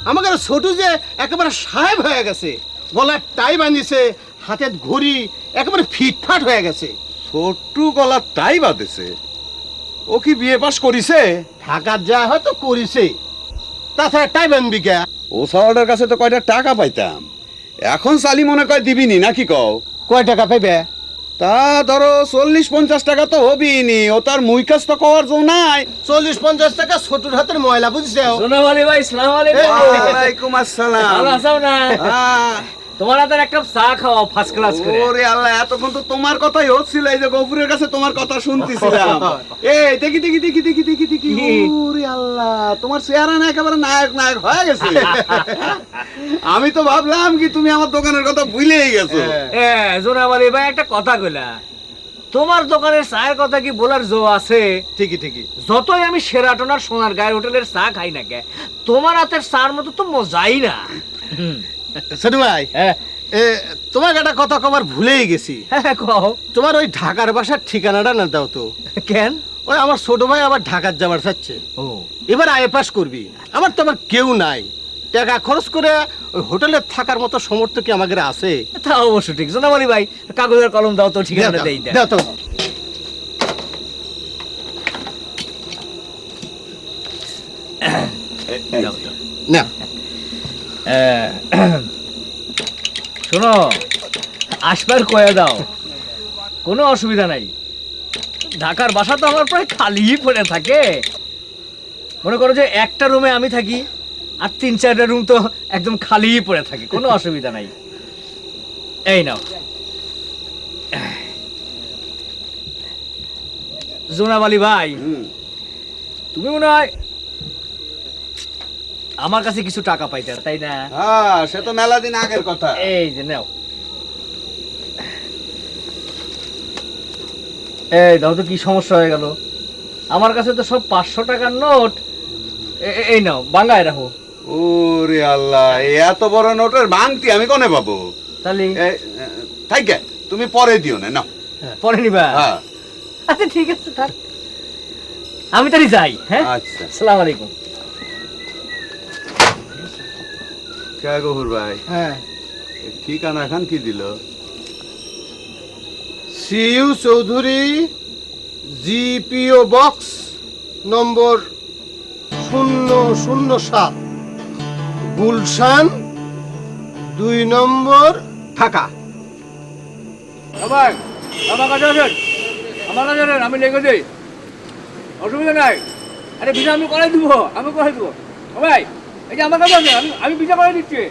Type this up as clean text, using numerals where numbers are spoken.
আমাকে ছোট যে একেবারে সাহেব হয়ে গেছে, গলার টাই বাঁধিয়েছে, হাতের ঘড়ি একেবারে ফিটফাট হয়ে গেছে। ছোট্ট গলার টাই বাঁধেছে? ও কি বিয়ে পাস করিছে? ঢাকার যা হয়তো করিছে, তাছাড়া টাই বাঁধবি কে? ও সাওয়াটার কাছে তো কয়টা টাকা পাইতাম, এখন সালি মনে কয় দিবিনি নাকি কও? কয় টাকা পাইবে? তা ধরো 40-50 টাকা তো হবেই নি, ও তার মুই কাজ তো কওয়ার জো নাই। 40-50 টাকা ছোটর হাতের ময়লা বুঝছো? সোনাম আলী ভাই, সালাম আলাইকুম। ওয়ালাইকুম আসসালাম। ভালো আছো না? হ্যাঁ। তোমার হাতের এক কাপ চা খাওয়া ফার্স্ট ক্লাস করে। ওরে আল্লাহ, এতক্ষণ তো তোমার কথাই হচ্ছিল, এই যে গফুরের কাছে তোমার কথা শুনতেছিলাম। এই দেখি দেখি দেখি দেখি দেখি দেখি, ওরে আল্লাহ, তোমার চেহারা না একেবারে নায়ক নায়ক হয়ে গেছে। আমি তো ভাবলাম কি তুমি আমার দোকানের কথা ভুলেই গেছো। সোনাম আলী ভাই, একটা কথা কইলা, তোমার দোকানের চায়ের কথা কি বলার জো আছে? ঠিকই ঠিকই। যতই আমি সেরাটন আর সোনার গায়ের হোটেলের চা খাই না কে, তোমার হাতের চার মতো তো মজাই না। ছোট ভাই, তোমাকে একটা কথা কবার ভুলেই গেছি। হ্যাঁ, কও। তোমার ওই ঢাকার বাসার ঠিকানাটা না দাও তো। কেন? ওই আমার ছোট ভাই আবার ঢাকার যাবার চাচ্ছে, ও, এবার আয় পাস করবি। আমার তো আবার কেউ নাই, টাকা খরচ করে ওই হোটেলে থাকার মতো সামর্থ্য কি আমাদের আছে? তা অবশ্য ঠিক। সোনাম আলী ভাই, কাগজের কলম দাও তো, ঠিকানা দেই। দাও তো। না, শোনো, আসবার কয়ে দাও, কোনো অসুবিধা নাই। ঢাকার বাসা তো আমার প্রায় খালিই পড়ে থাকে। মনে করো যে একটা রুমে আমি থাকি, আর 3-4টা রুম তো একদম খালিই পড়ে থাকে, কোনো অসুবিধা নাই। এই নাও। জোনাব আলী ভাই, তুমি মনে হয় আমার কাছে কিছু টাকা পাইতে, তাই না? হ্যাঁ, সে তো মেলা দিন আগের কথা। এই যে নাও। এই দাও তো, কি সমস্যা হয়ে গেল? আমার কাছে তো সব 500 টাকার নোট। এই নাও, বাঙ্গায় রাখো। ওরে আল্লাহ, এত বড় নোটের ভাঙতি আমি কোনে পাবো? তাহলে থাকে, তুমি পরে দিও না, নাও। পরে নিবা? হ্যাঁ, আচ্ছা ঠিক আছে, থাক। আমি তাহলে যাই। হ্যাঁ, আচ্ছা। আসসালামু আলাইকুম। কে গফুর ভাই? হ্যাঁ, ঠিকানা খান কি দিল? CU Chowdhury, GPO box number 007, Gulshan 2 number, Dhaka. আমার কাছে আসেন, আমার কাছে আসেন, আমি লিখে দিই, অসুবিধা নাই। আরে ভিসা আমি করে দিব, আমি করে দিব। ভাই, এই যে আমার কাছে আছে, আমি ভিসা করে দিচ্ছি।